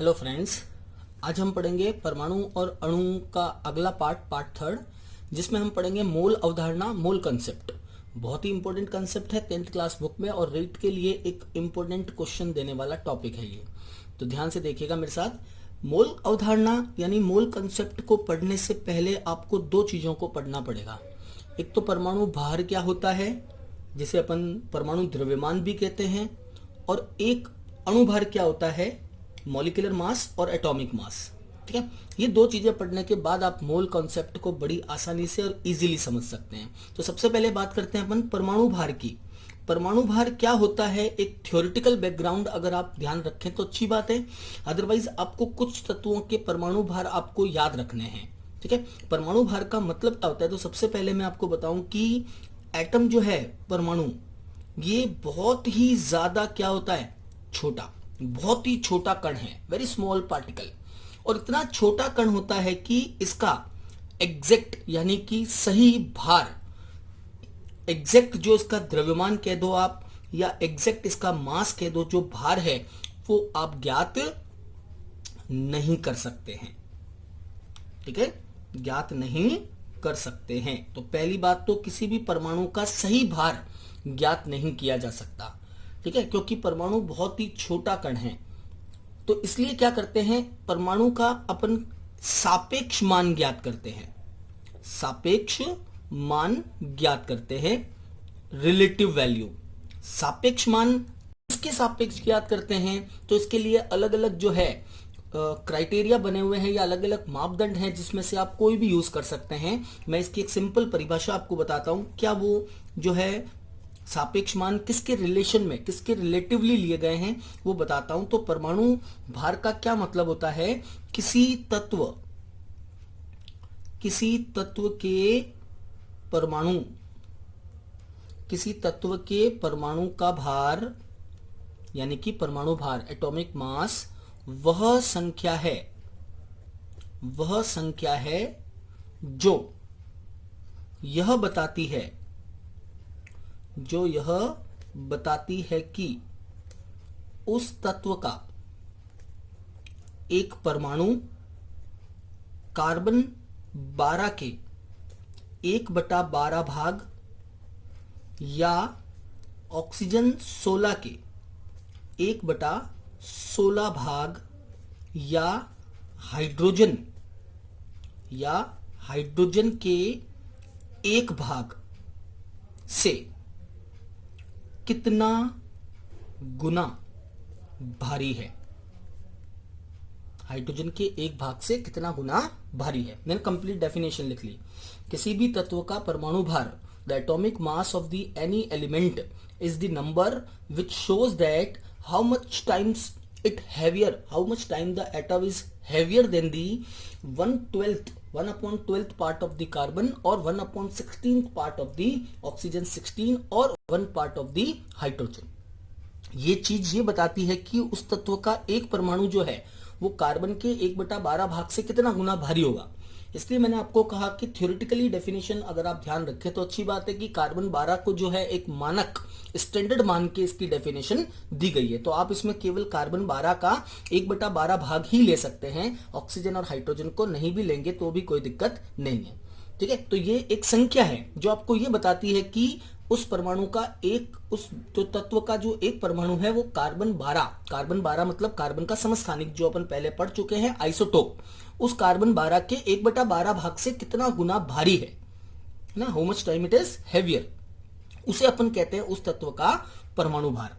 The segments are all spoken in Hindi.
हेलो फ्रेंड्स, आज हम पढ़ेंगे परमाणु और अणु का अगला पार्ट थर्ड, जिसमें हम पढ़ेंगे मोल अवधारणा, मोल कंसेप्ट। बहुत ही इंपॉर्टेंट कंसेप्ट है 10th क्लास बुक में और रेट के लिए एक इंपॉर्टेंट क्वेश्चन देने वाला टॉपिक है ये। तो ध्यान से देखिएगा मेरे साथ। मोल अवधारणा यानी मोल कंसेप्ट को पढ़ने से पहले आपको दो चीजों को पढ़ना पड़ेगा। एक तो परमाणु भार क्या होता है, जिसे अपन परमाणु द्रव्यमान भी कहते हैं, और एक अणु भार क्या होता है, मॉलिक्यूलर मास और एटॉमिक मास। ठीक है, ये दो चीजें पढ़ने के बाद आप मोल कॉन्सेप्ट को बड़ी आसानी से और इजीली समझ सकते हैं। तो सबसे पहले बात करते हैं अपन परमाणु भार की। परमाणु भार क्या होता है, एक थ्योरेटिकल बैकग्राउंड अगर आप ध्यान रखें तो अच्छी बात है, अदरवाइज आपको कुछ तत्वों के परमाणु भार आपको याद रखने हैं। ठीक है, परमाणु भार का मतलब क्या होता है, तो सबसे पहले मैं आपको बताऊं कि एटम जो है, परमाणु, ये बहुत ही ज्यादा क्या होता है, छोटा, बहुत ही छोटा कण है, वेरी स्मॉल पार्टिकल। और इतना छोटा कण होता है कि इसका एग्जैक्ट यानी कि सही भार, एग्जैक्ट जो इसका द्रव्यमान कह दो आप, या एग्जैक्ट इसका मास कह दो, जो भार है वो आप ज्ञात नहीं कर सकते हैं। ठीक है, ज्ञात नहीं कर सकते हैं। तो पहली बात तो किसी भी परमाणु का सही भार ज्ञात नहीं किया जा सकता। ठीक है, क्योंकि परमाणु बहुत ही छोटा कण है। तो इसलिए क्या करते हैं, परमाणु का अपन सापेक्ष मान ज्ञात करते हैं, सापेक्ष मान ज्ञात करते हैं, रिलेटिव वैल्यू। सापेक्ष मान किसके सापेक्ष ज्ञात करते हैं, तो इसके लिए अलग अलग जो है क्राइटेरिया बने हुए हैं या अलग अलग मापदंड हैं, जिसमें से आप कोई भी यूज कर सकते हैं। मैं इसकी एक सिंपल परिभाषा आपको बताता हूं। क्या वो जो है सापेक्ष मान किसके रिलेशन में, किसके रिलेटिवली लिए गए हैं, वो बताता हूं। तो परमाणु भार का क्या मतलब होता है, किसी तत्व के परमाणु, किसी तत्व के परमाणु का भार यानी कि परमाणु भार, एटॉमिक मास, वह संख्या है जो यह बताती है कि उस तत्व का एक परमाणु कार्बन 12 के 1/12 भाग या ऑक्सीजन 16 के 1/16 भाग या हाइड्रोजन के 1 भाग से कितना गुना भारी है, हाइड्रोजन के 1 भाग से कितना गुना भारी है। मैंने कंप्लीट डेफिनेशन लिख ली। किसी भी तत्व का परमाणु भार, the atomic mass of the any element is the number which shows that how much time the atom is heavier than the 1/12 part of the carbon or 1/16 part of the oxygen 16 और 1 part of the hydrogen। ये चीज ये बताती है कि उस तत्व का एक परमाणु जो है वो कार्बन के 1/12 भाग से कितना गुना भारी होगा। इसलिए मैंने आपको कहा कि थ्योरेटिकली डेफिनेशन अगर आप ध्यान रखें तो अच्छी बात है कि कार्बन 12 को जो है एक मानक स्टैंडर्ड मान के इसकी डेफिनेशन दी गई है। तो आप इसमें केवल कार्बन 12 का 1/12 भाग ही ले सकते हैं, ऑक्सीजन और हाइड्रोजन को नहीं भी लेंगे तो भी कोई दिक्कत नहीं है। ठीक है, तो ये एक संख्या है जो आपको ये बताती है कि उस परमाणु का उस तो तत्व का जो एक परमाणु है वो कार्बन 12 मतलब कार्बन का समस्थानिक, जो अपन पहले पढ़ चुके हैं, आइसोटोप, उस कार्बन 12 के 1/12 भाग से कितना गुना भारी है ना, how much time it is heavier, उसे अपन कहते हैं उस तत्व का परमाणु भार।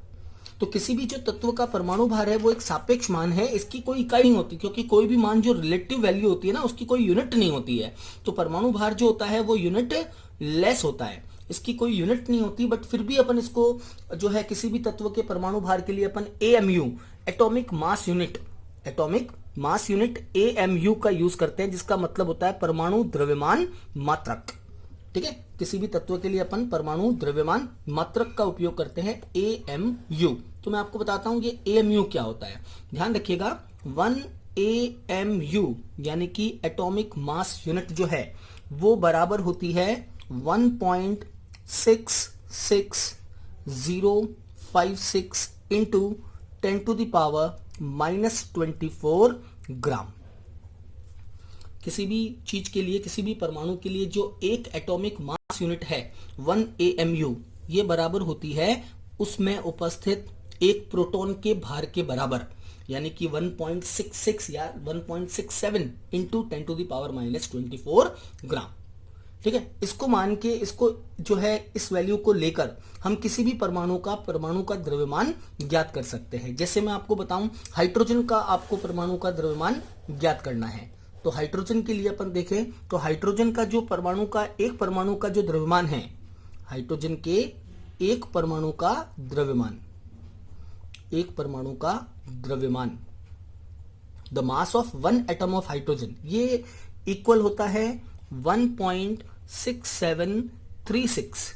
तो किसी भी जो तत्व का परमाणु भार है वो एक सापेक्ष मान है, इसकी कोई इकाई नहीं होती, क्योंकि कोई भी मान जो रिलेटिव वैल्यू होती है ना, उसकी कोई यूनिट नहीं होती है। तो परमाणु भार जो होता है वो यूनिट लेस होता है, इसकी कोई यूनिट नहीं होती। बट फिर भी अपन इसको जो है किसी भी तत्व के परमाणु भार के लिए अपन AMU, atomic mass unit AMU का यूज करते हैं, जिसका मतलब होता है परमाणु द्रव्यमान मात्रक। ठीक है, किसी भी तत्व के लिए अपन परमाणु द्रव्यमान मात्रक का उपयोग करते हैं, AMU। तो मैं आपको बताता हूं ये AMU क्या होता है, ध्यान रखिएगा। 1 AMU यानी कि एटॉमिक मास यूनिट जो है वो बराबर होती है 1.66 056 into 10 to the power -24 ग्राम। किसी भी चीज के लिए, किसी भी परमाणु के लिए जो एक एटॉमिक मास यूनिट है 1 AMU, ये बराबर होती है उसमें उपस्थित एक प्रोटॉन के भार के बराबर, यानी कि 1.66 या 1.67 इंटू 10⁻⁻24 ग्राम। ठीक है, इसको मान के, इसको जो है इस वैल्यू को लेकर हम किसी भी परमाणु का द्रव्यमान ज्ञात कर सकते हैं। जैसे मैं आपको बताऊं, हाइड्रोजन का आपको परमाणु का द्रव्यमान ज्ञात करना है, तो हाइड्रोजन के लिए अपन देखें तो हाइड्रोजन का जो एक परमाणु का जो द्रव्यमान है, हाइड्रोजन के एक परमाणु का द्रव्यमान, the mass of 1 atom of hydrogen, ये इक्वल होता है 1.6736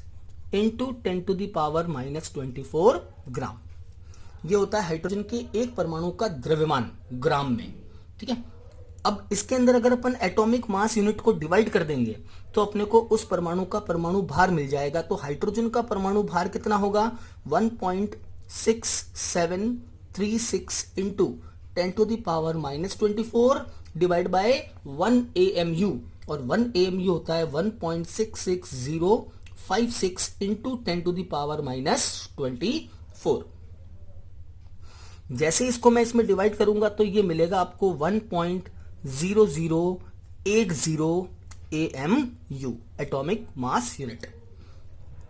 इंटू 10⁻⁻24 ग्राम। ये होता है हाइड्रोजन के एक परमाणु का द्रव्यमान ग्राम में। ठीक है, अब इसके अंदर अगर अपन एटॉमिक मास यूनिट को डिवाइड कर देंगे तो अपने को उस परमाणु का परमाणु भार मिल जाएगा। तो हाइड्रोजन का परमाणु भार कितना होगा, 1.6736 इंटू 10⁻⁻24 डिवाइड बाय 1 AMU, और 1 AMU होता है 1.66056 इंटू 10⁻⁻24। जैसे इसको मैं इसमें डिवाइड करूंगा तो ये मिलेगा आपको 1.0080 AMU, atomic mass unit.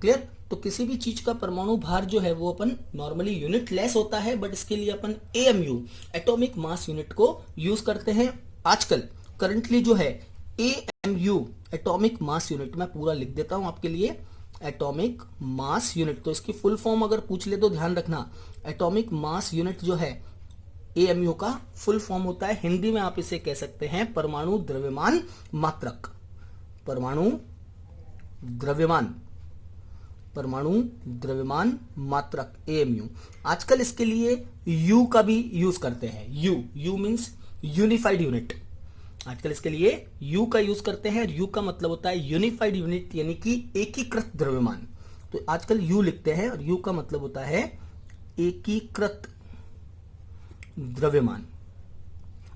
Clear? तो किसी भी चीज का परमाणु भार जो है वो अपन नॉर्मली यूनिट लेस होता है, बट इसके लिए अपन AMU, एटॉमिक मास यूनिट को यूज करते हैं। आजकल करंटली जो है AMU, एटॉमिक मास यूनिट, मैं पूरा लिख देता हूं आपके लिए, एटॉमिक मास यूनिट। तो इसकी फुल फॉर्म अगर पूछ ले तो ध्यान रखना, एटॉमिक मास यूनिट जो है AMU का फुल फॉर्म होता है, हिंदी में आप इसे कह सकते हैं परमाणु द्रव्यमान मात्रक। परमाणु द्रव्यमान मात्रक AMU। आजकल इसके लिए U का भी यूज करते हैं। U means unified unit. आजकल इसके लिए U का यूज करते हैं। U का मतलब होता है यूनिफाइड यूनिट, यानी कि एकीकृत द्रव्यमान। तो आजकल U लिखते हैं और U का मतलब होता है एकीकृत द्रव्यमान।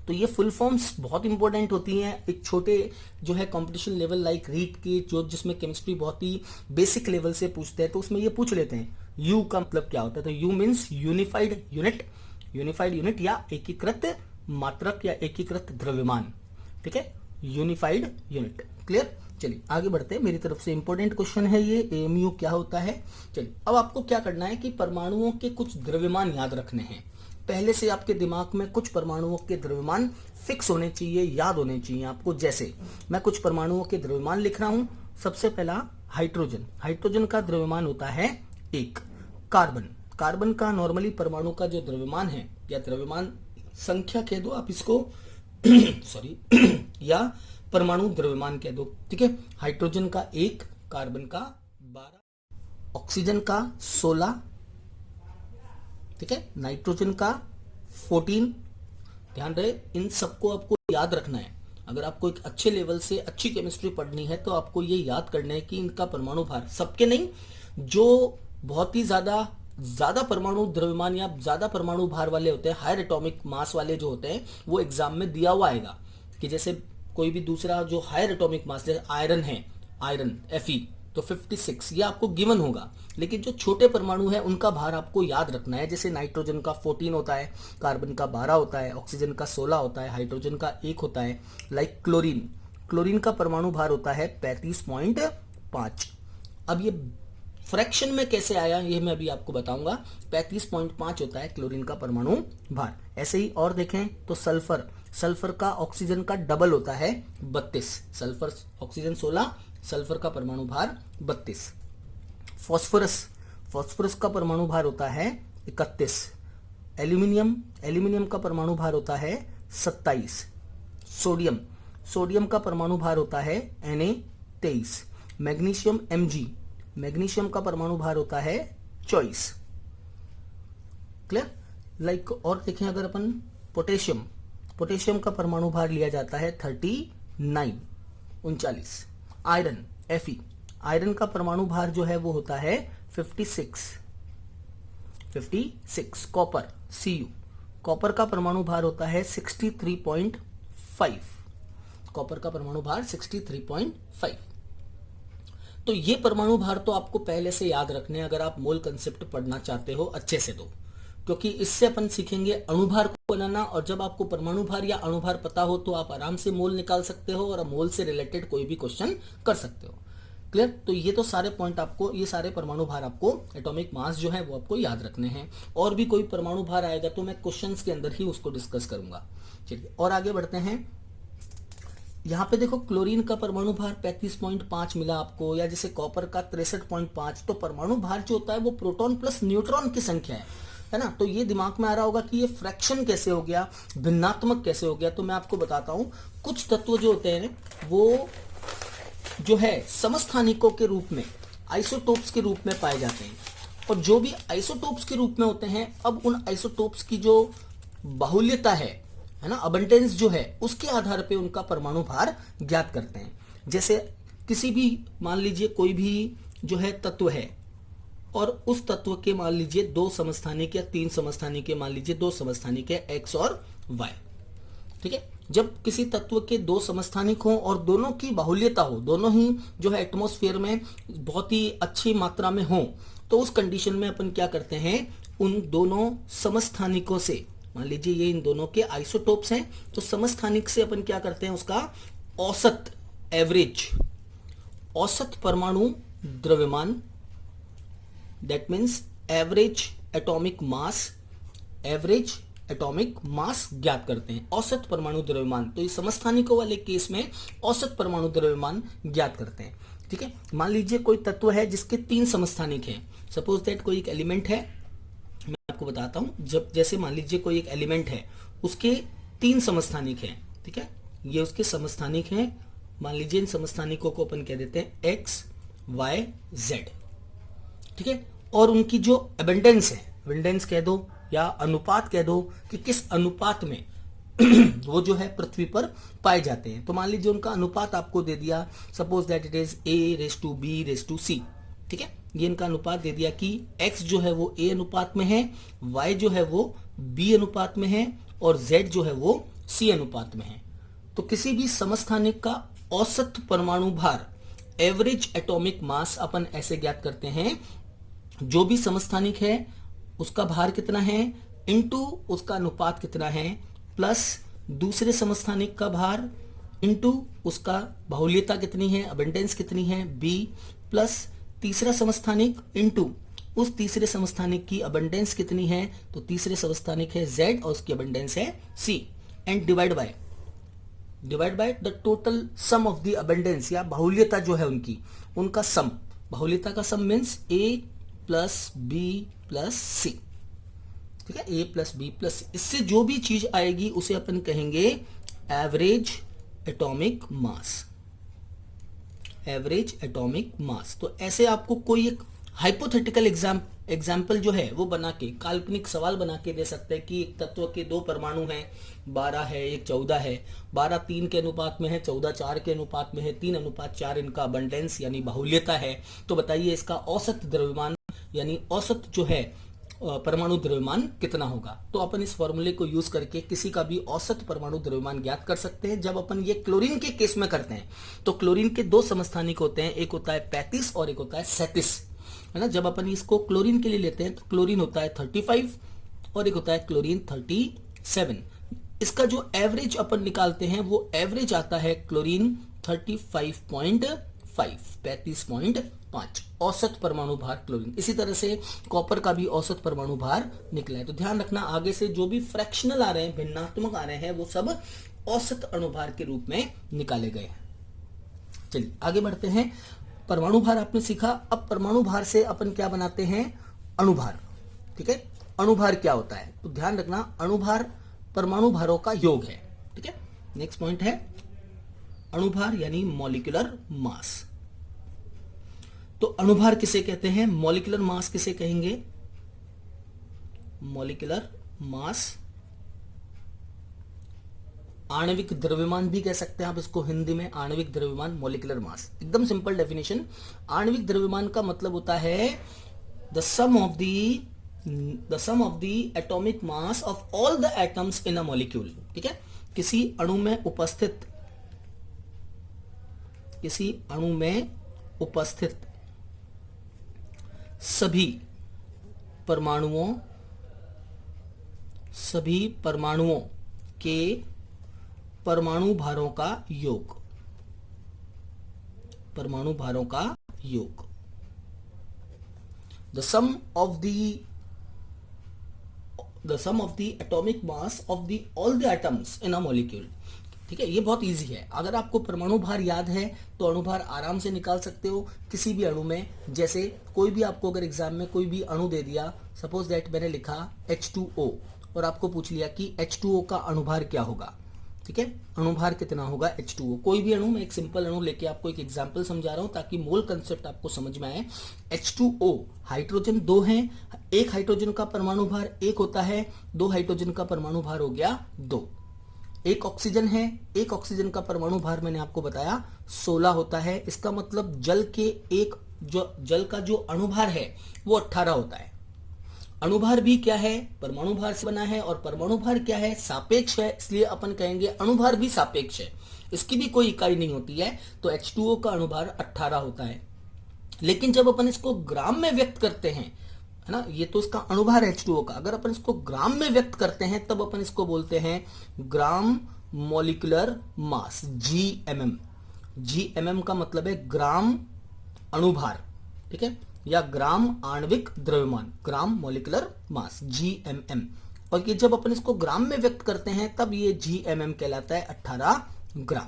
तो ये फुल फॉर्म्स बहुत इंपॉर्टेंट होती हैं एक छोटे जो है कंपटीशन लेवल लाइक रीट की, जो जिसमें केमिस्ट्री बहुत ही बेसिक लेवल से पूछते हैं, तो उसमें ये पूछ लेते हैं U का मतलब क्या होता है। तो U मीन्स यूनिफाइड यूनिट या एकीकृत मात्रक या एकीकृत द्रव्यमान। ठीक है, यूनिफाइड यूनिट। क्लियर? चलिए आगे बढ़ते हैं। मेरी तरफ से इंपॉर्टेंट क्वेश्चन है ये, AMU क्या होता है। चलिए अब आपको क्या करना है कि परमाणुओं के कुछ द्रव्यमान याद रखने हैं। पहले से आपके दिमाग में कुछ परमाणुओं के द्रव्यमान फिक्स होने चाहिए, याद होने चाहिए आपको। जैसे मैं कुछ परमाणुओं के द्रव्यमान लिख रहा हूं। सबसे पहला हाइड्रोजन का द्रव्यमान होता है 1। कार्बन का नॉर्मली परमाणु का जो द्रव्यमान है, या द्रव्यमान संख्या कह दो आप इसको सॉरी या परमाणु द्रव्यमान कह दो। ठीक है, हाइड्रोजन का 1, कार्बन का 12, ऑक्सीजन का 16, ठीक है, नाइट्रोजन का 14। ध्यान रहे, इन सबको आपको याद रखना है। अगर आपको एक अच्छे लेवल से अच्छी केमिस्ट्री पढ़नी है तो आपको ये याद करना है कि इनका परमाणु भार, सबके नहीं, जो बहुत ही ज्यादा परमाणु द्रव्यमान या ज्यादा परमाणु भार वाले होते हैं, हायर एटॉमिक मास वाले जो होते हैं, वो एग्जाम में दिया हुआ आएगा। कि जैसे कोई भी दूसरा जो हायर एटॉमिक मास, जैसे आयरन है, आयरन Fe, तो 56 ये आपको गिवन होगा। लेकिन जो छोटे परमाणु है उनका भार आपको याद रखना है। जैसे नाइट्रोजन का 14 होता है, कार्बन का 12 होता है, ऑक्सीजन का 16 होता है, हाइड्रोजन का 1 होता है। लाइक क्लोरीन का परमाणु भार होता है 35.5। अब ये फ्रैक्शन में कैसे आया ये मैं अभी आपको बताऊंगा। 35.5 होता है क्लोरीन का परमाणु भार। ऐसे ही और देखें तो सल्फर का ऑक्सीजन का डबल होता है 32। सल्फर ऑक्सीजन 16, सल्फर का परमाणु भार 32। फॉस्फोरस का परमाणु भार होता है 31। एल्यूमिनियम का परमाणु भार होता है 27। सोडियम का परमाणु भार होता है Na23। मैग्नीशियम का परमाणु भार होता है 24। क्लियर? लाइक और देखें अगर अपन पोटेशियम का परमाणु भार लिया जाता है 39। आयरन का परमाणु भार जो है वो होता है 56। कॉपर Cu कॉपर का परमाणु भार होता है 63.5। कॉपर का परमाणु भार 63.5। तो ये परमाणु भार तो आपको पहले से याद रखने, अगर आप मोल कंसेप्ट पढ़ना चाहते हो अच्छे से, तो क्योंकि इससे अपन सीखेंगे अणुभार को बनाना, और जब आपको परमाणु भार या अणुभार पता हो तो आप आराम से मोल निकाल सकते हो और मोल से रिलेटेड कोई भी क्वेश्चन कर सकते हो। क्लियर? तो ये तो सारे पॉइंट आपको, ये सारे परमाणु भार आपको, एटॉमिक मास जो है वो आपको याद रखने हैं। और भी कोई परमाणु भार आएगा तो मैं क्वेश्चंस के अंदर ही उसको डिस्कस करूंगा। चलिए और आगे बढ़ते हैं। यहाँ पे देखो क्लोरीन का परमाणु भार 35.5 मिला आपको, या जैसे कॉपर का 63.5। तो परमाणु भार जो होता है वो प्रोटॉन प्लस न्यूट्रॉन की संख्या है ना। तो ये दिमाग में आ रहा होगा कि ये फ्रैक्शन कैसे हो गया, भिन्नात्मक कैसे हो गया। तो मैं आपको बताता हूं, कुछ तत्व जो होते हैं वो जो है समस्थानिकों के रूप में, आइसोटोप्स के रूप में पाए जाते हैं, और जो भी आइसोटोप्स के रूप में होते हैं, अब उन आइसोटोप्स की जो बाहुल्यता है ना, अबंडेंस जो है, उसके आधार पे उनका परमाणु भार ज्ञात करते हैं। जैसे किसी भी, मान लीजिए कोई भी जो है तत्व है, और उस तत्व के मान लीजिए 2 समस्थानिक या 3 समस्थानिक के, मान लीजिए 2 समस्थानिक है x और y। ठीक है, जब किसी तत्व के 2 समस्थानिक हों और दोनों की बाहुल्यता हो, दोनों ही जो है एटमॉस्फेयर में बहुत ही अच्छी मात्रा में हो, तो उस कंडीशन में अपन क्या करते हैं, उन दोनों समस्थानिकों से, मान लीजिए ये इन दोनों के आइसोटोप्स हैं, तो समस्थानिक से अपन क्या करते हैं, उसका औसत, एवरेज, औसत परमाणु द्रव्यमान, that means average atomic mass, average atomic मास ज्ञात करते हैं, औसत परमाणु द्रव्यमान। तो इस समस्थानिकों वाले केस में औसत परमाणु द्रव्यमान ज्ञात करते हैं। ठीक है, मान लीजिए कोई तत्व है जिसके 3 समस्थानिक हैं, सपोज दैट कोई एक एलिमेंट है, मैं आपको बताता हूं, जब जैसे मान लीजिए कोई एक एलिमेंट है, उसके 3 समस्थानिक हैं। ठीक है, ये उसके समस्थानिक हैं, मान लीजिए इन समस्थानिकों को अपन कह देते हैं x, y, z। ठीक है, और उनकी जो एबंडेंस है, एबंडेंस कह दो या अनुपात कह दो, कि किस अनुपात में वो जो है पृथ्वी पर पाए जाते हैं। तो मान लीजिए उनका अनुपात आपको दे दिया, suppose that it is a:b:c। ठीक है, ये इनका अनुपात दे दिया कि x जो है वो a अनुपात में है, y जो है वो b अनुपात में है, और z जो है वो c अनुपात में है। तो किसी भी समस्थानिक का औसत परमाणु भार, एवरेज एटॉमिक मास, अपन ऐसे ज्ञात करते हैं, जो भी समस्थानिक है उसका भार कितना है इनटू उसका अनुपात कितना है, प्लस दूसरे समस्थानिक का भार इनटू उसका बाहुल्यता कितनी है, अबंडेंस कितनी है b, प्लस तीसरा समस्थानिक इनटू उस तीसरे समस्थानिक की अबंडेंस कितनी है, तो तीसरे समस्थानिक है z और उसकी अबंडेंस है c, and divide by the total sum of the abundance, या बाहुल्यता जो है उनकी, उनका सम, बाहुल्यता का sum means a plus b plus c। ठीक है, a plus b plus c, इससे जो भी चीज आएगी उसे अपन कहेंगे average atomic mass, average atomic mass. तो ऐसे आपको कोई एक हाइपोथेटिकल एग्जाम्पल जो है वो बना के, काल्पनिक सवाल बना के दे सकते हैं कि एक तत्व के 2 परमाणु हैं, 12 है, एक 14 है, 12 3 के अनुपात में है, 14 4 के अनुपात में है, 3:4 इनका अबंडेंस यानी बाहुल्यता है। तो बताइए इसका औसत द्रव्यमान यानी औसत जो है परमाणु द्रव्यमान कितना होगा। तो अपन इस फॉर्मूले को यूज करके किसी का भी औसत परमाणु द्रव्यमान ज्ञात कर सकते हैं। जब अपन ये क्लोरीन के केस में करते हैं तो क्लोरीन के 2 समस्थानिक होते हैं, एक होता है 35 और एक होता है 37, है ना। जब अपन इसको क्लोरीन के लिए लेते हैं तो क्लोरीन होता है 35 और एक होता है क्लोरीन 37। इसका जो एवरेज अपन निकालते हैं वो एवरेज आता है क्लोरीन 35.5 औसत परमाणु भार क्लोरीन। इसी तरह से कॉपर का भी औसत परमाणु भार निकला है। तो ध्यान रखना, आगे से जो भी फ्रैक्शनल आ रहे हैं, भिन्नात्मक आ रहे हैं, वो सब औसत अणुभार के रूप में निकाले गए हैं। चलिए आगे बढ़ते हैं। परमाणु भार आपने सीखा, अब परमाणु भार से अपन क्या बनाते हैं, अणुभार। ठीक है, अणुभार क्या होता है तो ध्यान रखना, अणुभार परमाणु भारों का योग है। ठीक है, नेक्स्ट पॉइंट है अणुभार यानी मॉलिक्यूलर मास। तो अणुभार किसे कहते हैं, मॉलिक्यूलर मास किसे कहेंगे, मॉलिक्यूलर मास, आणविक द्रव्यमान भी कह सकते हैं आप इसको हिंदी में, आणविक द्रव्यमान, मॉलिक्यूलर मास। एकदम सिंपल डेफिनेशन। आणविक द्रव्यमान का मतलब होता है the sum of the the sum of the atomic mass of all the atoms in a molecule. ठीक है, किसी अणु में उपस्थित सभी परमाणुओं के परमाणु भारों का योग। The sum of the atomic mass of the all the atoms in a molecule। ठीक है, ये बहुत इजी है। अगर आपको परमाणु भार याद है तो अणुभार आराम से निकाल सकते हो किसी भी अणु में। जैसे कोई भी आपको अगर एग्जाम में कोई भी अणु दे दिया, सपोज दैट मैंने लिखा H2O और आपको पूछ लिया कि H2O का अणुभार क्या होगा। ठीक है, अणुभार कितना होगा H2O। कोई भी अणु में एक सिंपल अणु लेके आपको एक एग्जांपल समझा रहा हूं ताकि मोल कंसेप्ट आपको समझ में आए। H2O, हाइड्रोजन 2 हैं, एक हाइड्रोजन का परमाणु भार 1 होता है, 2 हाइड्रोजन का परमाणु भार हो गया 2। एक ऑक्सीजन है, एक ऑक्सीजन का परमाणु भार मैंने आपको बताया 16 होता है। इसका मतलब जल का जो अणुभार है वो 18 होता है। अणुभार भी क्या है, परमाणु भार से बना है, और परमाणु भार क्या है, सापेक्ष है, इसलिए अपन कहेंगे अणुभार भी सापेक्ष है, इसकी भी कोई इकाई नहीं होती है। तो H2O का अणुभार 18 होता है। लेकिन जब अपन इसको ग्राम में व्यक्त करते हैं, है ना, ये तो इसका अणुभार H2O का, अगर अपन इसको ग्राम में व्यक्त करते हैं तब अपन इसको बोलते हैं gram molecular mass, GMM। GMM का मतलब है ग्राम अणुभार, ठीक है, या ग्राम आणविक द्रव्यमान, ग्राम मॉलिक्यूलर मास, GMM। और ये जब अपन इसको ग्राम में व्यक्त करते हैं तब ये GMM कहलाता है 18 ग्राम।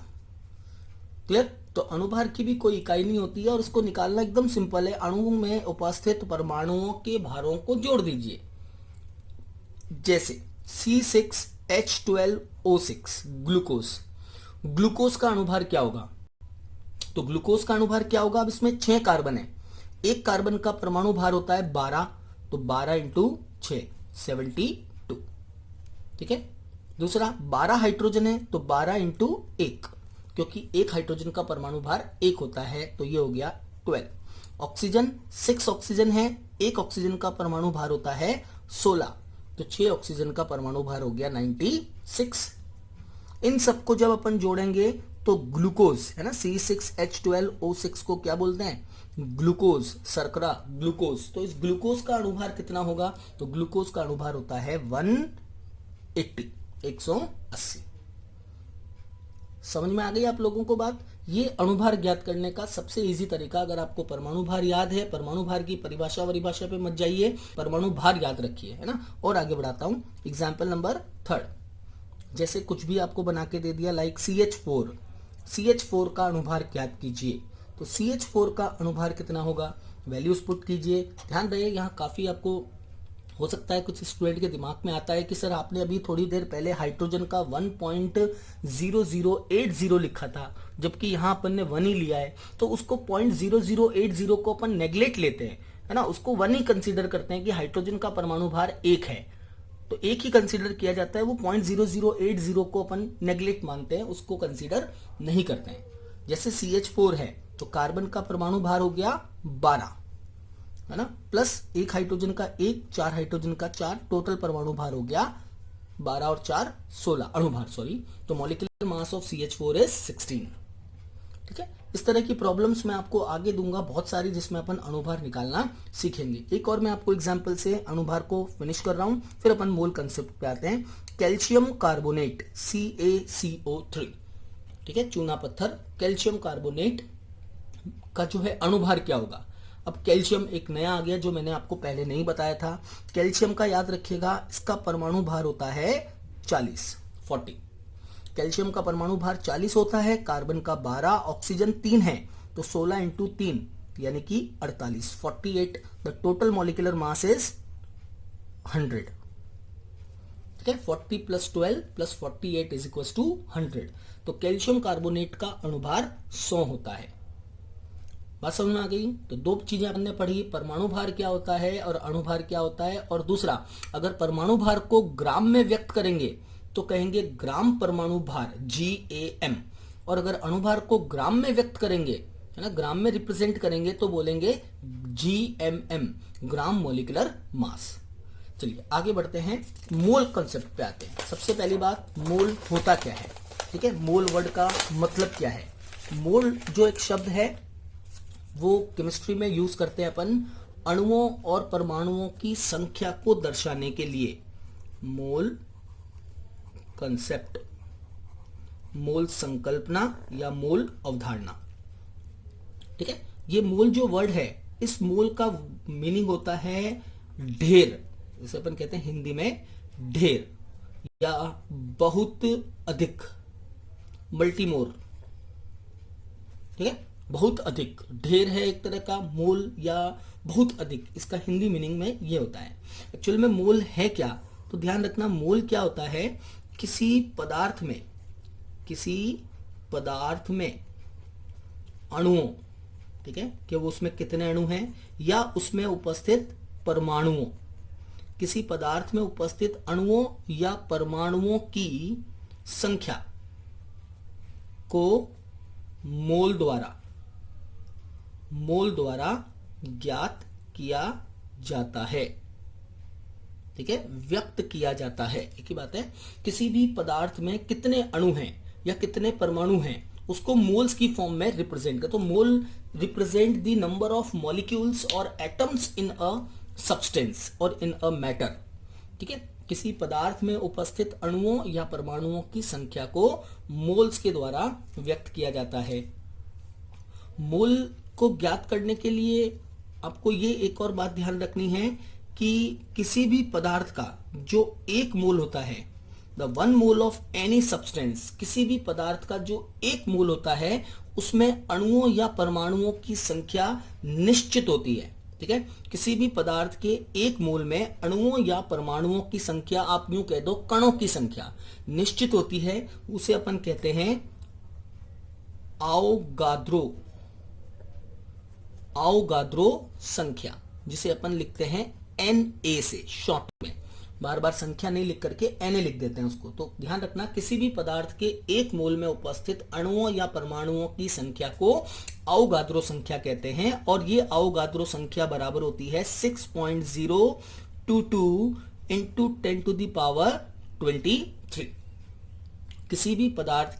क्लियर? तो अणुभार की भी कोई इकाई नहीं होती है और इसको निकालना एकदम सिंपल है। अणु में उपस्थित परमाणुओं के भारों को जोड़ दीजिए। जैसे C6H12O6 ग्लूकोज का अणुभार क्या होगा? तो ग्लूकोज का अणुभार क्या होगा? अब इसमें 6 कार्बन है, एक कार्बन का परमाणु भार होता है 12, तो 12 इंटू 6 72। ठीक है, दूसरा 12 हाइड्रोजन है तो 12 इंटू 1, क्योंकि एक हाइड्रोजन का परमाणु भार 1 होता है, तो ये हो गया 12। ऑक्सीजन 6 ऑक्सीजन है, एक ऑक्सीजन का परमाणु भार होता है 16, तो 6 ऑक्सीजन का परमाणु भार हो गया 96। इन सबको जब अपन जोड़ेंगे तो ग्लूकोज है ना, C6H12O6 को क्या बोलते हैं? ग्लूकोज, शर्करा, ग्लूकोज। तो इस ग्लूकोज का अणुभार कितना होगा? तो ग्लूकोज का अणुभार होता है 180। समझ में आ गई आप लोगों को बात? ये अणुभार ज्ञात करने का सबसे इजी तरीका, अगर आपको परमाणु भार याद है, परमाणु भार की परिभाषा पे मत जाइए, परमाणु भार याद रखिए, है ना। और आगे बढ़ाता हूं, एग्जाम्पल नंबर 3। जैसे कुछ भी आपको बना के दे दिया, लाइक CH4 का अणुभार ज्ञात कीजिए। तो CH4 का अणुभार कितना होगा? वैल्यूज पुट कीजिए। ध्यान रहे, यहाँ काफी आपको हो सकता है कुछ स्टूडेंट के दिमाग में आता है कि सर आपने अभी थोड़ी देर पहले हाइड्रोजन का 1.0080 लिखा था, जबकि यहाँ अपन ने 1 ही लिया है, तो उसको 0.0080 को अपन नेग्लेक्ट लेते हैं, है ना, उसको 1 ही कंसीडर करते हैं कि हाइड्रोजन का परमाणु भार 1 है, तो 1 ही कंसीडर किया जाता है। वो 0.0080 को अपन नेग्लेक्ट मानते हैं, उसको कंसीडर नहीं करते हैं। जैसे CH4 है तो कार्बन का परमाणु भार हो गया 12, है ना, प्लस एक हाइड्रोजन का 1, 4 हाइड्रोजन का 4, टोटल परमाणु भार हो गया 12 और 4 16, अणुभार सॉरी। तो molecular mass of CH4 is 16। ठीक है, इस तरह की प्रॉब्लम्स मैं आपको आगे दूंगा बहुत सारी, जिसमें अपन अणुभार निकालना सीखेंगे। एक और मैं आपको एग्जांपल से अणुभार को फिनिश कर रहा हूं, फिर अपन मोल कंसेप्ट पे आते हैं। कैल्शियम कार्बोनेट CaCO3, ठीक है, चूना पत्थर, कैल्शियम कार्बोनेट का जो है अणुभार क्या होगा? अब कैल्शियम एक नया आ गया जो मैंने आपको पहले नहीं बताया था। कैल्शियम का याद रखिएगा, इसका परमाणु भार होता है 40। कैल्शियम का परमाणु भार 40 होता है, कार्बन का 12, ऑक्सीजन 3 है, तो 16 इंटू 3 यानी कि 48, 48। The total molecular mass is 100। ठीक है, 40 plus 12 plus 48 is equal to 100। तो कैल्शियम कार्बोनेट का अणुभार 100 होता है। बात समझ में आ गई? तो दो चीजें हमने पढ़ी, परमाणु भार क्या होता है और अणुभार क्या होता है। और दूसरा, अगर परमाणु भार को ग्राम में व्यक्त करेंगे तो कहेंगे ग्राम परमाणु भार, GAM। और अगर अणुभार को ग्राम में व्यक्त करेंगे, है ना, ग्राम में रिप्रेजेंट करेंगे, तो बोलेंगे GMM, ग्राम मॉलिक्यूलर मास। चलिए आगे बढ़ते हैं, मोल कंसेप्ट पे आते हैं। सबसे पहली बात, मोल होता क्या है, ठीक है, मोल वर्ड का मतलब क्या है। मोल जो एक शब्द है वो केमिस्ट्री में यूज करते हैं अपन अणुओं और परमाणुओं की संख्या को दर्शाने के लिए। मोल कंसेप्ट, मोल संकल्पना या मोल अवधारणा, ठीक है। ये मोल जो वर्ड है, इस मोल का मीनिंग होता है ढेर, इसे अपन कहते हैं हिंदी में ढेर या बहुत अधिक, मल्टीमोर, ठीक है। बहुत अधिक, ढेर है एक तरह का, मोल या बहुत अधिक, इसका हिंदी मीनिंग में ये होता है। एक्चुअल में मोल है क्या, तो ध्यान रखना, मोल क्या होता है, किसी पदार्थ में अणुओं, ठीक है, कि वो उसमें कितने अणु हैं, या उसमें उपस्थित परमाणुओं, किसी पदार्थ में उपस्थित अणुओं या परमाणुओं की संख्या को मोल द्वारा ज्ञात किया जाता है, ठीक है, व्यक्त किया जाता है। एक ही बात है, किसी भी पदार्थ में कितने अणु हैं या कितने परमाणु हैं, उसको मोल्स की फॉर्म में रिप्रेजेंट कर, तो mole represent the number of molecules और एटम्स इन अ सब्सटेंस और इन अ मैटर, ठीक है। किसी पदार्थ में उपस्थित अणुओं या परमाणुओं की संख्या को मोल्स के द्वारा व्यक्त किया जाता है। मोल को ज्ञात करने के लिए आपको ये एक और बात ध्यान रखनी है कि किसी भी पदार्थ का जो एक मोल होता है, the one mole of any substance, किसी भी पदार्थ का जो एक मोल होता है उसमें अणुओं या परमाणुओं की संख्या निश्चित होती है, ठीक है। किसी भी पदार्थ के एक मोल में अणुओं या परमाणुओं की संख्या, आप यूं कह दो कणों की संख्या निश्चित होती है, उसे अपन कहते हैं आवोगाद्रो संख्या, जिसे अपन लिखते हैं Na से शॉर्ट में, बार बार संख्या नहीं लिख करके Na लिख देते हैं उसको। तो ध्यान रखना, किसी भी पदार्थ के एक मोल में उपस्थित अणुओं या परमाणुओं की संख्या को आवोगाद्रो संख्या कहते हैं, और ये आवोगाद्रो संख्या बराबर होती है 6.022 इंटू 10 टू द पावर 23। किसी भी पदार्थ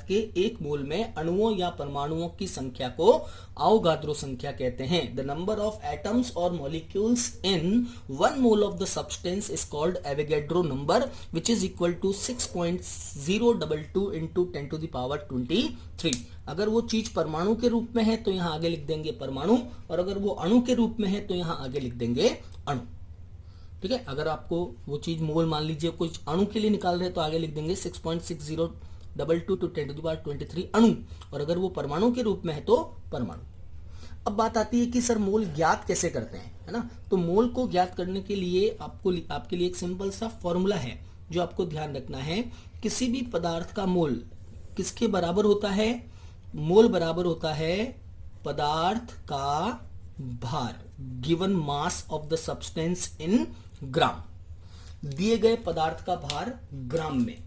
के एक मोल में अणुओं या परमाणुओं की संख्या को आवोगाद्रो संख्या कहते हैं। द नंबर ऑफ एटम्स और molecules in one mole of the substance is called Avogadro number, which is equal to 6.022 into 10 to the power 23। अगर वो चीज परमाणु के रूप में है तो यहां आगे लिख देंगे परमाणु, और अगर वो अणु के रूप में है तो यहां आगे लिख देंगे अणु, ठीक है। अगर आपको वो चीज मोल मान लीजिए कुछ अणु के लिए निकाल रहे हैं तो आगे लिख देंगे 6.6022 टू 10 टू द पावर 23 अणु, और अगर वो परमाणु के रूप में है तो परमाणु। अब बात आती है कि सर मोल ज्ञात कैसे करते हैं, है ना। तो मोल को ज्ञात करने के लिए आपके लिए एक सिंपल सा फॉर्मूला है जो आपको ध्यान रखना है। किसी भी पदार्थ का मोल किसके बराबर होता है, मोल बराबर होता है पदार्थ का भार, given mass of the substance in gram, दिए गए पदार्थ का भार ग्राम में,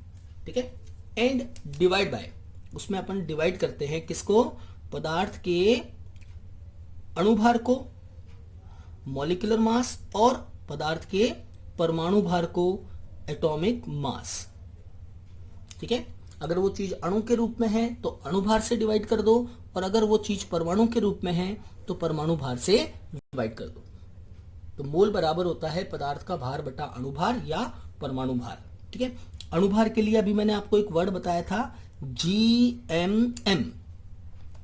ठीक है। एंड डिवाइड बाय, उसमें अपन डिवाइड करते हैं किसको, पदार्थ के अणुभार को, मॉलिक्यूलर मास, और पदार्थ के परमाणु भार को, एटॉमिक मास, ठीक है। अगर वो चीज अणु के रूप में है तो अणुभार से डिवाइड कर दो, और अगर वो चीज परमाणु के रूप में है तो परमाणु भार से डिवाइड कर दो। तो मोल बराबर होता है पदार्थ का भार बटा अणुभार या परमाणु भार, ठीक है। अणुभार के लिए अभी मैंने आपको एक वर्ड बताया था GMM,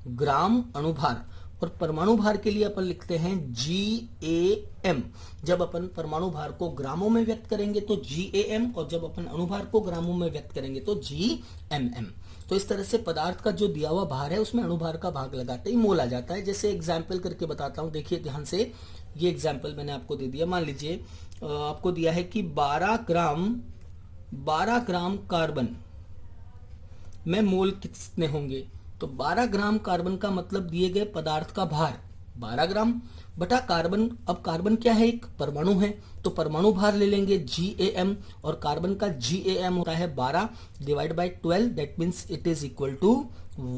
ग्राम अणुभार, और परमाणु भार के लिए अपन लिखते हैं GAM। जब अपन परमाणु भार को ग्रामों में व्यक्त करेंगे तो GAM, और जब अपन अणुभार को ग्रामों में व्यक्त करेंगे तो GMM। तो इस तरह से पदार्थ का जो दिया हुआ भार है उसमें अणुभार का भाग लगाते ही मोल आ जाता है। जैसे एग्जाम्पल करके बताता हूं, देखिए ध्यान से, ये एग्जाम्पल मैंने आपको दे दिया। मान लीजिए आपको दिया है कि 12 ग्राम कार्बन में मोल कितने होंगे, तो 12 ग्राम कार्बन का मतलब दिए गए पदार्थ का भार 12 ग्राम बटा कार्बन। अब कार्बन क्या है, एक परमाणु है, तो परमाणु भार ले लेंगे GAM, और कार्बन का GAM होता है 12 divide by 12, that means it is equal to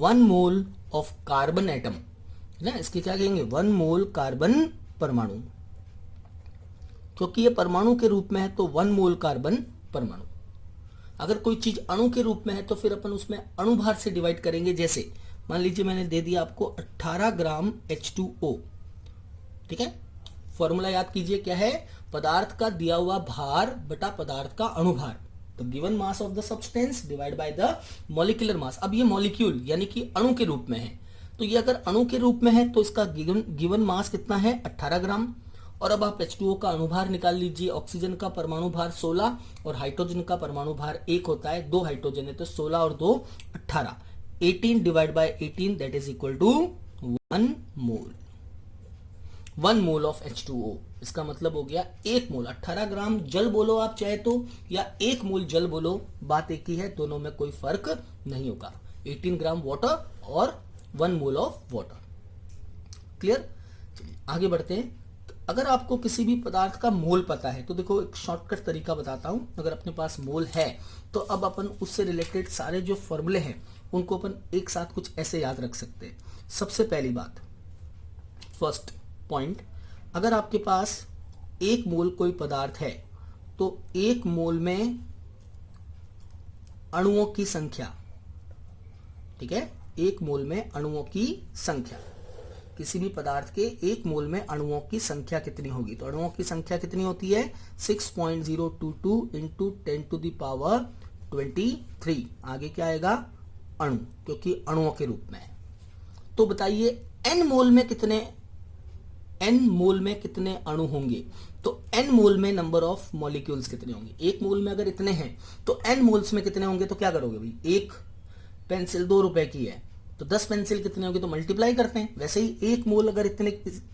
1 mole of carbon atom, है ना। इसके क्या कहेंगे, 1 मोल कार्बन परमाणु, क्योंकि ये परमाणु के रूप में है तो 1 मोल कार्बन परमाणु। अगर कोई चीज अणु के रूप में है तो फिर अपन उसमें अणुभार से डिवाइड करेंगे। जैसे मान लीजिए मैंने दे दिया आपको 18 ग्राम H2O, ठीक है। फॉर्मूला याद कीजिए क्या है, पदार्थ का दिया हुआ भार बटा पदार्थ का अणुभार, तो given mass of the substance divide by the molecular mass. अब ये मॉलिक्यूल यानी कि अणु के रूप में है, तो ये अगर अणु के रूप में है तो इसका गिवन मास कितना है 18 ग्राम। और अब आप H2O का अणुभार निकाल लीजिए। ऑक्सीजन का परमाणु भार 16 और हाइड्रोजन का परमाणु भार 1 होता है, 2 हाइड्रोजन है तो 16 और 2 18, 18 divide by 18 that is equal to 1 mole. 1 mole of H2O, इसका मतलब हो गया 1 मोल। 18 ग्राम जल बोलो आप चाहे तो, या 1 मोल जल बोलो, बात एक ही है, दोनों में कोई फर्क नहीं होगा। 18 ग्राम वाटर और 1 मोल ऑफ वाटर। क्लियर? चलिए आगे बढ़ते हैं। अगर आपको किसी भी पदार्थ का मोल पता है तो देखो एक शॉर्टकट तरीका बताता हूं। अगर अपने पास मोल है तो अब अपन उससे रिलेटेड सारे जो फॉर्मूले हैं उनको अपन एक साथ कुछ ऐसे याद रख सकते हैं। सबसे पहली बात, फर्स्ट पॉइंट, अगर आपके पास 1 मोल कोई पदार्थ है तो 1 मोल में अणुओं की संख्या, ठीक है, 1 मोल में अणुओं की संख्या, किसी भी पदार्थ के 1 मोल में अणुओं की संख्या कितनी होगी? तो अणुओं की संख्या कितनी होती है 6.022 इंटू 10 टू द पावर 23। आगे क्या आएगा? अणु, क्योंकि अणुओं के रूप में है। तो बताइए n मोल में कितने अणु होंगे? तो n मोल में नंबर ऑफ मॉलिक्यूल्स कितने होंगे? 1 मोल में अगर इतने हैं तो n मोल्स में कितने होंगे? तो क्या करोगे भाई, एक पेंसिल 2 रुपए की है तो 10 पेंसिल कितने होंगे? तो मल्टीप्लाई करते हैं। वैसे ही 1 मोल अगर इतने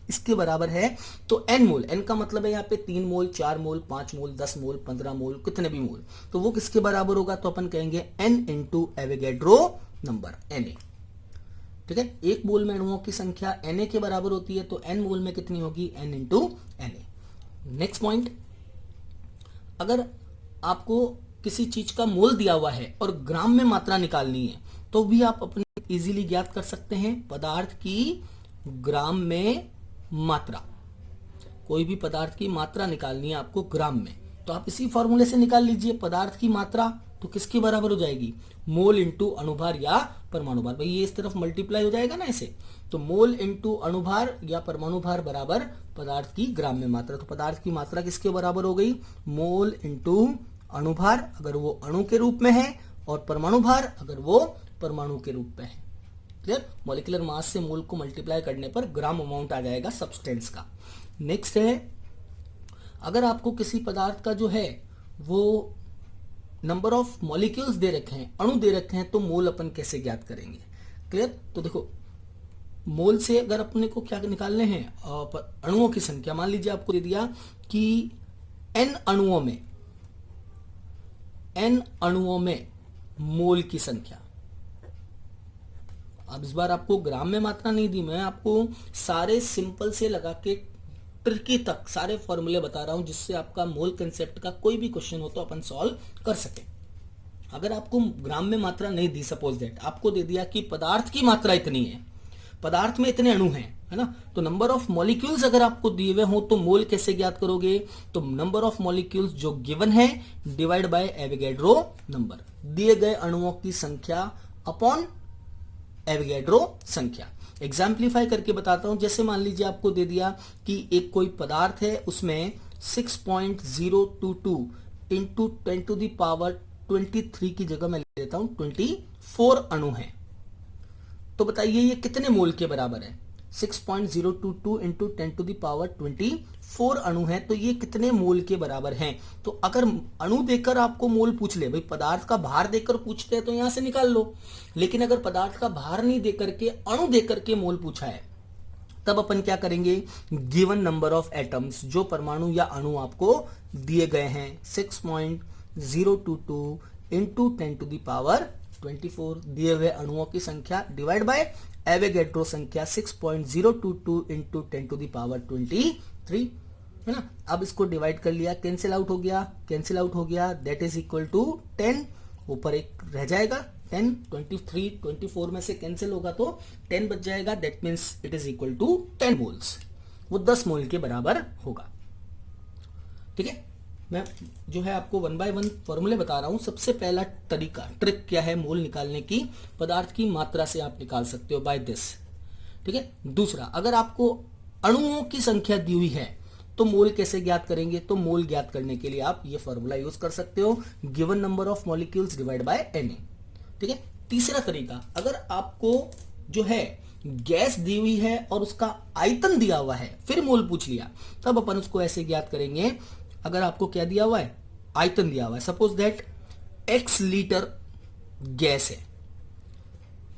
इसके बराबर है तो n मोल, n का मतलब है यहाँ पे 3 मोल, 4 मोल, 5 मोल, 10 मोल, 15 मोल, कितने भी मोल, तो वो किसके बराबर होगा? तो अपन कहेंगे n into Avogadro number, Na। ठीक है, 1 मोल में अणुओं की संख्या Na के बराबर होती है तो n मोल में कितनी होगी? n into Na। Next point, अगर आपको किसी चीज का मोल दिया हुआ है और ग्राम में मात्रा निकालनी है तो भी आप अपने इजीली ज्ञात कर सकते हैं पदार्थ की ग्राम में मात्रा। कोई भी पदार्थ की मात्रा निकालनी है आपको ग्राम में तो आप इसी फॉर्मूले से निकाल लीजिए। पदार्थ की मात्रा तो किसके बराबर हो जाएगी? मोल इंटू अणुभार या परमाणु भार। भाई ये इस तरफ मल्टीप्लाई हो जाएगा ना ऐसे, तो मोल इंटू अणुभार या परमाणु भार बराबर पदार्थ की ग्राम में मात्रा। तो पदार्थ की मात्रा किसके बराबर हो गई? मोल इंटू अणुभार अगर वो अणु के रूप में है, और परमाणु भार अगर वो परमाणु के रूप में है। क्लियर? मॉलिक्यूलर मास से मोल को मल्टीप्लाई करने पर ग्राम अमाउंट आ जाएगा सब्सटेंस का। नेक्स्ट है, अगर आपको किसी पदार्थ का जो है वो नंबर ऑफ मॉलिक्यूल्स दे रखे हैं, अणु दे रखे हैं, तो मोल अपन कैसे ज्ञात करेंगे? क्लियर? तो देखो मोल से अगर अपने को क्या निकालने हैं अणुओं की संख्या। मान लीजिए आपको दे दिया कि n अणुओं में मोल की संख्या। अब इस बार आपको ग्राम में मात्रा नहीं दी, मैं आपको सारे सिंपल से लगा के ट्रिकी तक सारे फॉर्मूले बता रहा हूं जिससे आपका मोल कंसेप्ट का कोई भी क्वेश्चन हो तो अपन सॉल्व कर सके। अगर आपको ग्राम में मात्रा नहीं दी, सपोज दैट आपको दे दिया कि पदार्थ की मात्रा इतनी है, पदार्थ में इतने अणु हैं, है ना, तो नंबर ऑफ मॉलिक्यूल्स अगर आपको दिए हुए हो तो मोल कैसे ज्ञात करोगे? तो नंबर ऑफ मॉलिक्यूल्स जो गिवन है डिवाइड बाय एवोगैड्रो नंबर, दिए गए अणुओं की संख्या अपॉन एवोगैड्रो संख्या। एग्जाम्पलीफाई करके बताता हूं। जैसे मान लीजिए आपको दे दिया कि एक कोई पदार्थ है, उसमें 6.022 इंटू 10 टू द पावर 23 की जगह मैं ले लेता हूं 24 अणु हैं। तो बताइए ये कितने मोल के बराबर है? 6.022 इंटू 10 टू द पावर 24 अणु है, तो ये कितने मोल के बराबर हैं? तो अगर अणु देकर आपको मोल पूछ ले, भाई पदार्थ का भार देकर पूछते हैं तो यहां से निकाल लो, लेकिन अगर पदार्थ का भार नहीं देकर के अणु देकर के मोल पूछा है तब अपन क्या करेंगे? गिवन नंबर ऑफ एटम्स, जो परमाणु या अणु आपको दिए गए हैं 6.022 इंटू 10 टू द पावर 24, दिए हुए अणुओं की संख्या डिवाइड बाय एवोगैड्रो संख्या 6.022 इंटू 10 टू द पावर 23, है ना। अब इसको डिवाइड कर लिया, कैंसिल आउट हो गया, दैट इज इक्वल टू 10, ऊपर एक रह जाएगा 10, 23 24 में से कैंसिल होगा तो 10 बच जाएगा, that means it is equal to 10 moles, वो 10 मोल के बराबर होगा। ठीक है, मैं जो है आपको 1 बाय 1 फॉर्मूले बता रहा हूं। सबसे पहला तरीका, ट्रिक क्या है मोल निकालने की, पदार्थ की मात्रा से आप निकाल सकते हो बाय दिस। ठीक है, दूसरा, अगर आपको अणुओं की संख्या दी हुई है तो मोल कैसे ज्ञात करेंगे, तो मोल ज्ञात करने के लिए आप ये फॉर्मूला यूज कर सकते हो, given number of molecules divide by Na। ठीक है, तीसरा तरीका, अगर आपको जो है गैस दी हुई है और उसका आयतन दिया हुआ है, फिर मोल पूछ लिया, तब अपन उसको ऐसे ज्ञात करेंगे। अगर आपको क्या दिया हुआ है, आयतन दिया हुआ है, suppose that x litre gas है,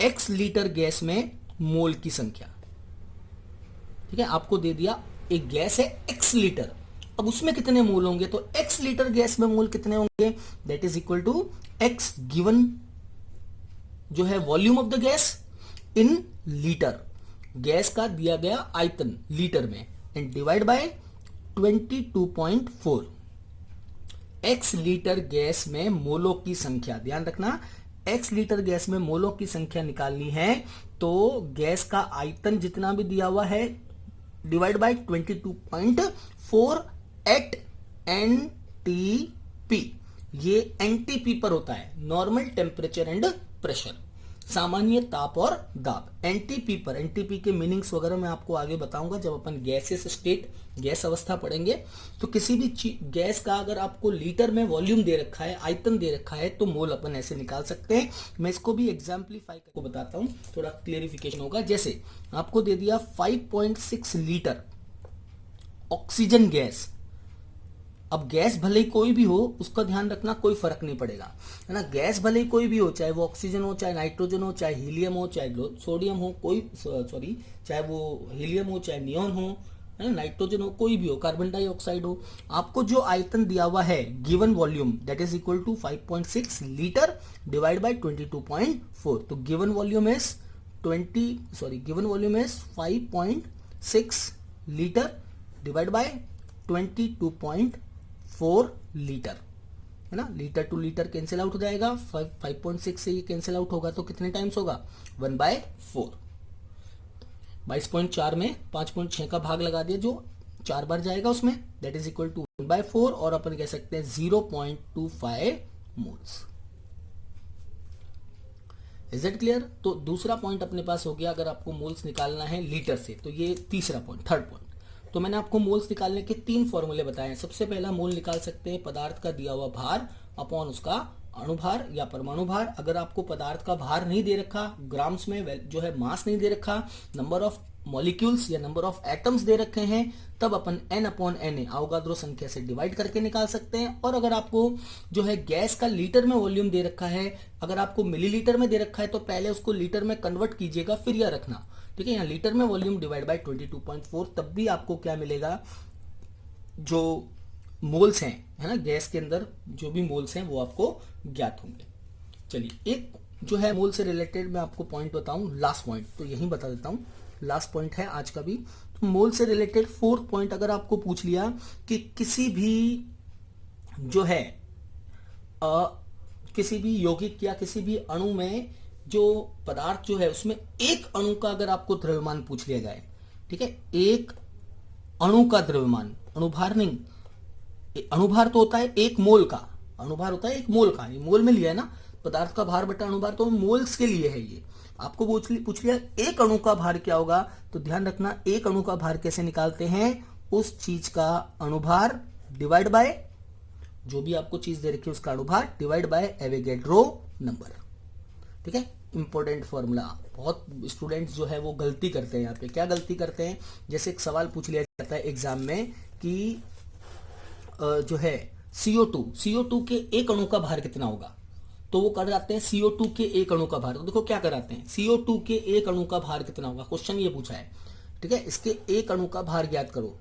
x लीटर गैस में मोल की संख्या, ठीक है, आपको दे दिया एक गैस है x लीटर, अब उसमें कितने मोल होंगे, तो x लीटर गैस में मोल कितने होंगे, that is equal to x given जो है volume of the gas in litre, gas का दिया गया आयतन लीटर में, and divide by 22.4। x litre gas में मोलों की संख्या, ध्यान रखना, x लीटर गैस में मोलों की संख्या निकालनी है तो गैस का आयतन जितना भी दिया हुआ है डिवाइड बाय 22.4 एट NTP। ये NTP पर होता है, नॉर्मल टेम्परेचर एंड प्रेशर, सामान्य ताप और दाब। NTP पर, NTP के मीनिंग्स वगैरह मैं आपको आगे बताऊंगा जब अपन गैसेस स्टेट, गैस अवस्था पढ़ेंगे। तो किसी भी गैस का अगर आपको लीटर में वॉल्यूम दे रखा है, आयतन दे रखा है, तो मोल अपन ऐसे निकाल सकते हैं। मैं इसको भी एग्जाम्पलीफाई करके बताता हूं, थोड़ा क्लियरिफिकेशन होगा। जैसे आपको दे दिया 5.6 लीटर ऑक्सीजन गैस। अब गैस भले ही कोई भी हो, उसका ध्यान रखना, कोई फर्क नहीं पड़ेगा, है ना, गैस भले ही कोई भी हो, चाहे वो ऑक्सीजन हो, चाहे नाइट्रोजन हो, चाहे हीलियम हो, चाहे सोडियम हो, कोई सॉरी चाहे वो हीलियम हो, चाहे नियॉन हो, है ना, नाइट्रोजन हो, कोई भी हो, कार्बन डाइऑक्साइड हो, आपको जो आयतन दिया हुआ है given volume that is equal to 5.6 litre divide by 22.4। तो given volume is 5.6 litre divide by 22.4 litre, है ना, litre to litre cancel out हो जाएगा, 5.6 से ये कैंसिल आउट होगा तो कितने टाइम्स होगा, 1/4। 22.4 में 5.6 का भाग लगा दिया, जो 4 बार जाएगा उसमें, दैट इज इक्वल टू 1/4, और अपन कह सकते हैं 0.25 मोल्स। Is it clear. तो दूसरा पॉइंट अपने पास हो गया, अगर आपको मोल्स निकालना है लीटर से, तो ये तीसरा पॉइंट, थर्ड पॉइंट। तो मैंने आपको मोल्स निकालने के 3 फॉर्मूले बताए हैं। सबसे पहला मोल निकाल सकते हैं पदार्थ का दिया हुआ भार अपॉन उसका अणुभार या परमाणु भार। अगर आपको पदार्थ का भार नहीं दे रखा, ग्राम्स में जो है मास नहीं दे रखा, नंबर ऑफ मॉलिक्यूल्स या नंबर ऑफ एटम्स दे रखे हैं, तब अपन N/Na अवोगाद्रो संख्या से डिवाइड करके निकाल सकते हैं। और अगर आपको जो है गैस का लीटर में वॉल्यूम दे रखा है, अगर आपको मिलीलीटर में दे रखा है तो पहले उसको लीटर में कन्वर्ट कीजिएगा, फिर यह रखना, ठीक है। यहाँ लीटर में वॉल्यूम डिवाइड बाय 22.4, तब भी आपको क्या मिलेगा, जो मोल्स हैं, है ना, गैस के अंदर जो भी मोल्स हैं वो आपको ज्ञात होंगे। चलिए, एक जो है मोल से रिलेटेड मैं आपको पॉइंट बताऊं, लास्ट पॉइंट, तो यही बता देता हूं, लास्ट पॉइंट है आज का भी। तो मोल से रिलेटेड 4th पॉइंट, अगर आपको पूछ लिया कि किसी भी जो है किसी भी यौगिक या किसी भी अणु में जो पदार्थ जो है उसमें एक अणु का अगर आपको द्रव्यमान पूछ लिया जाए, ठीक है, एक अणु का द्रव्यमान, अणुभार नहीं, अणुभार तो होता है एक मोल का, अणुभार होता है एक मोल का, ये मोल में लिया है ना, पदार्थ का भार बटा अणुभार, तो मोल्स के लिए है ये। आपको पूछ लिया एक अणु का भार क्या होगा, तो ध्यान रखना एक अणु का भार कैसे निकालते हैं, उस चीज का अणुभार डिवाइड बाय जो भी आपको चीज दे रखी है उसका अणुभार डिवाइड बाय एवोगैड्रो नंबर, ठीक है। इंपॉर्टेंट फॉर्मूला, बहुत स्टूडेंट्स जो है वो गलती करते हैं। यहाँ पे क्या गलती करते हैं, जैसे एक सवाल पूछ लिया जाता है एग्जाम में कि जो है CO2 के एक अणु का भार कितना होगा, तो वो कराते हैं CO2 के एक अणु का भार। तो देखो क्या कराते हैं, CO2 के एक अणु का भार कितना होगा, क्वेश्चन ये पूछा है, ठीक है, इसके एक अणु का भार ज्ञात करो।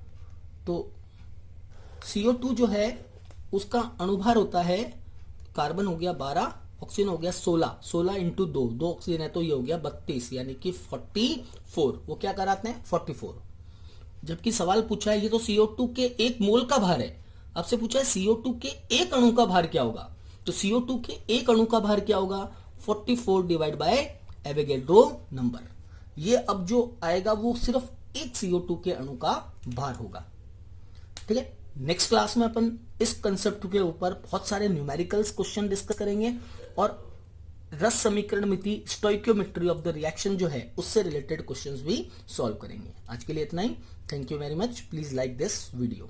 तो CO2 जो है उसका अणुभार होता है, कार्बन हो गया 12, ऑक्सीजन हो गया 16 इंटू 2 ऑक्सीजन है तो ये हो गया 32, यानी कि 44। वो क्या कराते हैं 44, जबकि सवाल पूछा है ये तो CO2 के एक मोल का भार है, आपसे पूछा है CO2 के एक अणु का भार क्या होगा, तो CO2 के एक अणु का भार क्या होगा 44 डिवाइड बाय एवोगैड्रो नंबर। ये अब जो आएगा वो सिर्फ एक CO2 के अणु का भार होगा, ठीक है। नेक्स्ट क्लास में अपन इस कंसेप्ट के ऊपर बहुत सारे न्यूमेरिकल्स क्वेश्चन डिस्कस करेंगे और रस समीकरण मिति स्टोइकियोमेट्री ऑफ द रिएक्शन जो है उससे रिलेटेड क्वेश्चंस भी सॉल्व करेंगे। आज के लिए इतना ही। Thank you very much. Please like this video.